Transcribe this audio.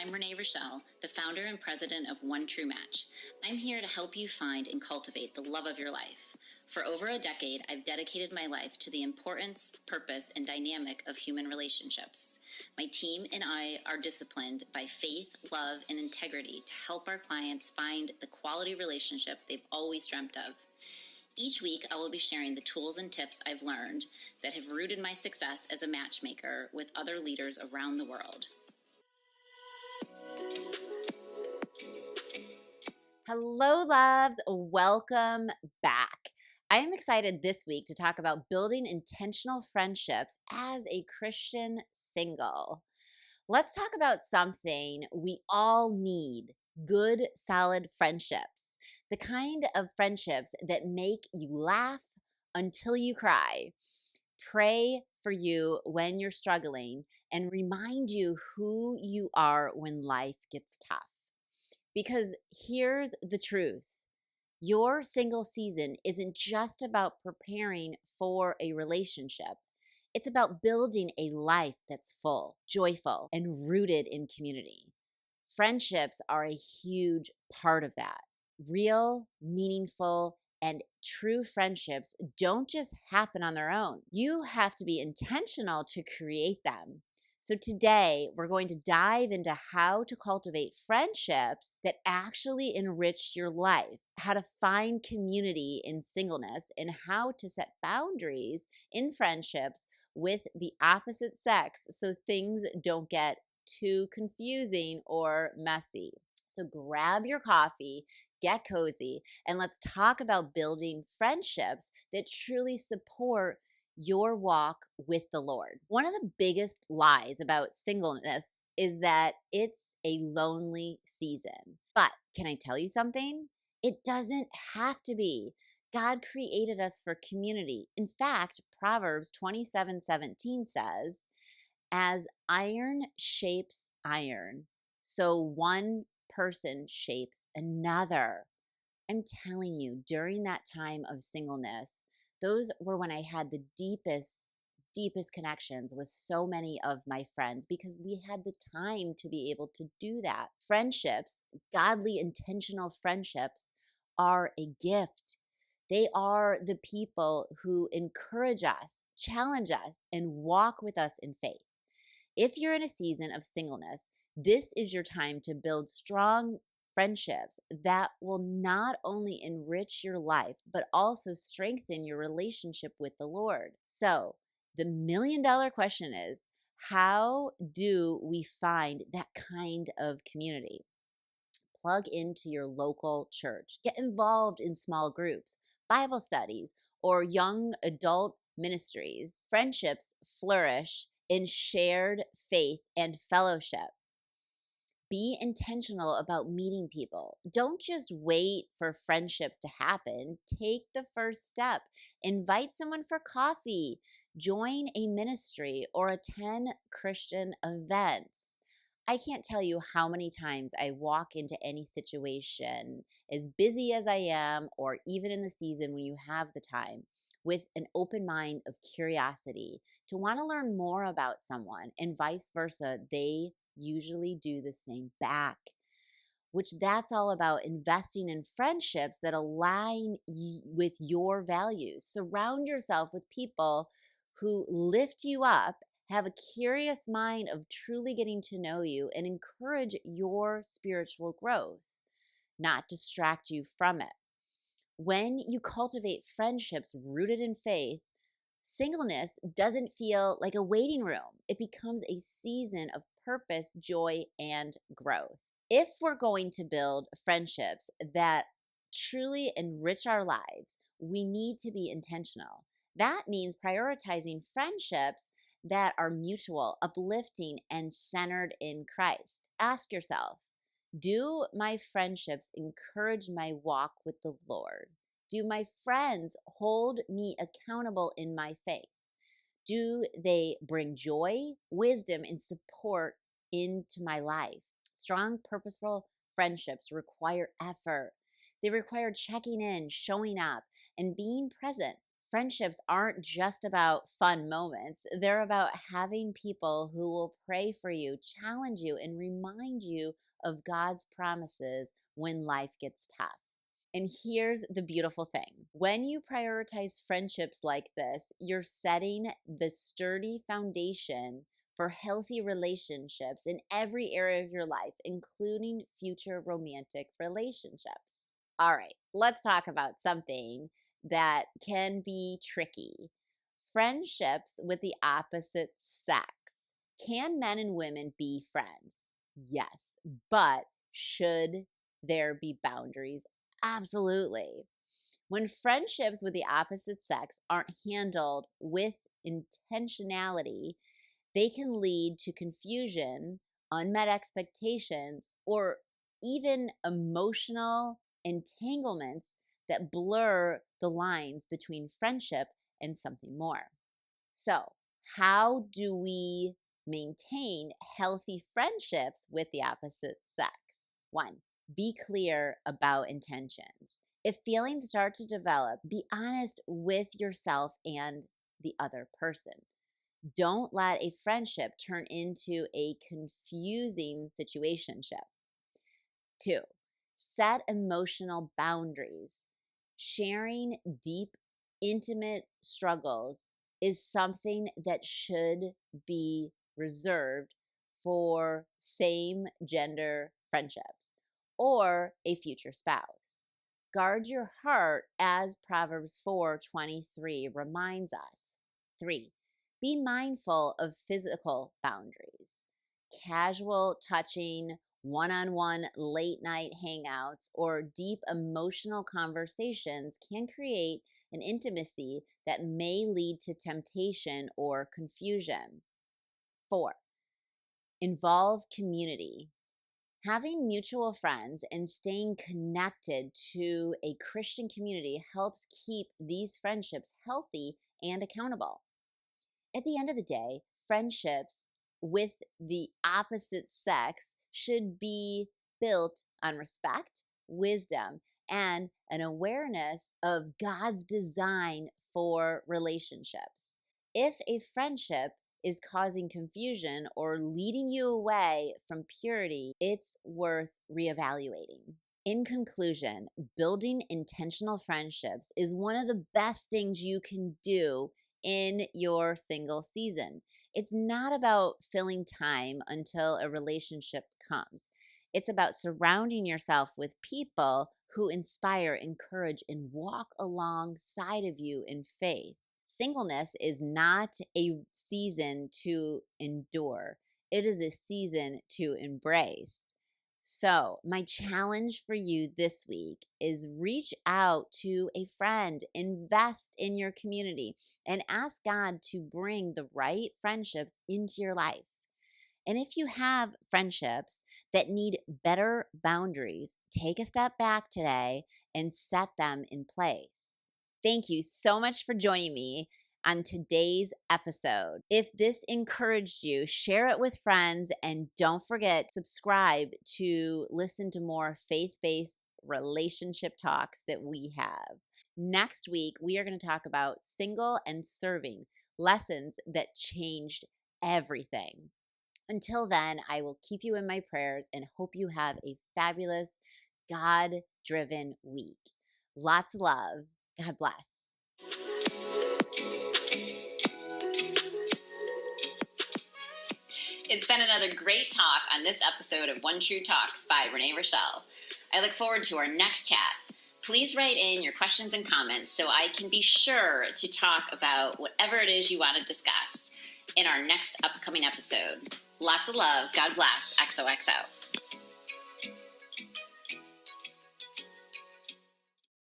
I'm Renee Rochelle, the founder and president of One True Match. I'm here to help you find and cultivate the love of your life. For over a decade, I've dedicated my life to the importance, purpose, and dynamic of human relationships. My team and I are disciplined by faith, love, and integrity to help our clients find the quality relationship they've always dreamt of. Each week, I will be sharing the tools and tips I've learned that have rooted my success as a matchmaker with other leaders around the world. Hello, loves. Welcome back. I am excited this week to talk about building intentional friendships as a Christian single. Let's talk about something we all need: good, solid friendships. The kind of friendships that make you laugh until you cry, pray for you when you're struggling, and remind you who you are when life gets tough. Because here's the truth: your single season isn't just about preparing for a relationship. It's about building a life that's full, joyful, and rooted in community. Friendships are a huge part of that. Real, meaningful, and true friendships don't just happen on their own. You have to be intentional to create them. So today, we're going to dive into how to cultivate friendships that actually enrich your life, how to find community in singleness, and how to set boundaries in friendships with the opposite sex so things don't get too confusing or messy. So grab your coffee, get cozy, and let's talk about building friendships that truly support your walk with the Lord. One of the biggest lies about singleness is that it's a lonely season. But can I tell you something? It doesn't have to be. God created us for community. In fact, Proverbs 27:17 says, "As iron shapes iron, so one person shapes another." I'm telling you, during that time of singleness, those were when I had the deepest connections with so many of my friends because we had the time to be able to do that. Friendships, godly, intentional friendships, are a gift. They are the people who encourage us, challenge us, and walk with us in faith. If you're in a season of singleness, this is your time to build strong friendships that will not only enrich your life, but also strengthen your relationship with the Lord. So, the $1,000,000 question is, how do we find that kind of community? Plug into your local church. Get involved in small groups, Bible studies, or young adult ministries. Friendships flourish in shared faith and fellowship. Be intentional about meeting people. Don't just wait for friendships to happen. Take the first step. Invite someone for coffee, join a ministry, or attend Christian events. I can't tell you how many times I walk into any situation, as busy as I am, or even in the season when you have the time, with an open mind of curiosity to want to learn more about someone, and vice versa. They usually do the same back, which that's all about investing in friendships that align with your values. Surround yourself with people who lift you up, have a curious mind of truly getting to know you, and encourage your spiritual growth, not distract you from it. When you cultivate friendships rooted in faith, singleness doesn't feel like a waiting room. It becomes a season of purpose, joy, and growth. If we're going to build friendships that truly enrich our lives, we need to be intentional. That means prioritizing friendships that are mutual, uplifting, and centered in Christ. Ask yourself, do my friendships encourage my walk with the Lord? Do my friends hold me accountable in my faith? Do they bring joy, wisdom, and support into my life? Strong, purposeful friendships require effort. They require checking in, showing up, and being present. Friendships aren't just about fun moments. They're about having people who will pray for you, challenge you, and remind you of God's promises when life gets tough. And here's the beautiful thing. When you prioritize friendships like this, you're setting the sturdy foundation for healthy relationships in every area of your life, including future romantic relationships. All right, let's talk about something that can be tricky. Friendships with the opposite sex. Can men and women be friends? Yes, but should there be boundaries? Absolutely. When friendships with the opposite sex aren't handled with intentionality, they can lead to confusion, unmet expectations, or even emotional entanglements that blur the lines between friendship and something more. So, how do we maintain healthy friendships with the opposite sex? 1, be clear about intentions. If feelings start to develop, be honest with yourself and the other person. Don't let a friendship turn into a confusing situationship. 2, set emotional boundaries. Sharing deep, intimate struggles is something that should be reserved for same gender friendships or a future spouse. Guard your heart, as Proverbs 4:23 reminds us. 3, be mindful of physical boundaries. Casual touching, one-on-one late night hangouts, or deep emotional conversations can create an intimacy that may lead to temptation or confusion. 4, involve community. Having mutual friends and staying connected to a Christian community helps keep these friendships healthy and accountable. At the end of the day, friendships with the opposite sex should be built on respect, wisdom, and an awareness of God's design for relationships. If a friendship is causing confusion or leading you away from purity, it's worth reevaluating. In conclusion, building intentional friendships is one of the best things you can do in your single season. It's not about filling time until a relationship comes. It's about surrounding yourself with people who inspire, encourage, and walk alongside of you in faith. Singleness is not a season to endure. It is a season to embrace. So, my challenge for you this week is reach out to a friend, invest in your community, and ask God to bring the right friendships into your life. And if you have friendships that need better boundaries, take a step back today and set them in place. Thank you so much for joining me on today's episode. If this encouraged you, share it with friends, and don't forget to subscribe to listen to more faith-based relationship talks that we have. Next week, we are going to talk about single and serving, lessons that changed everything. Until then, I will keep you in my prayers and hope you have a fabulous, God-driven week. Lots of love. God bless. It's been another great talk on this episode of One True Talks by Renee Rochelle. I look forward to our next chat. Please write in your questions and comments so I can be sure to talk about whatever it is you want to discuss in our next upcoming episode. Lots of love. God bless. XOXO.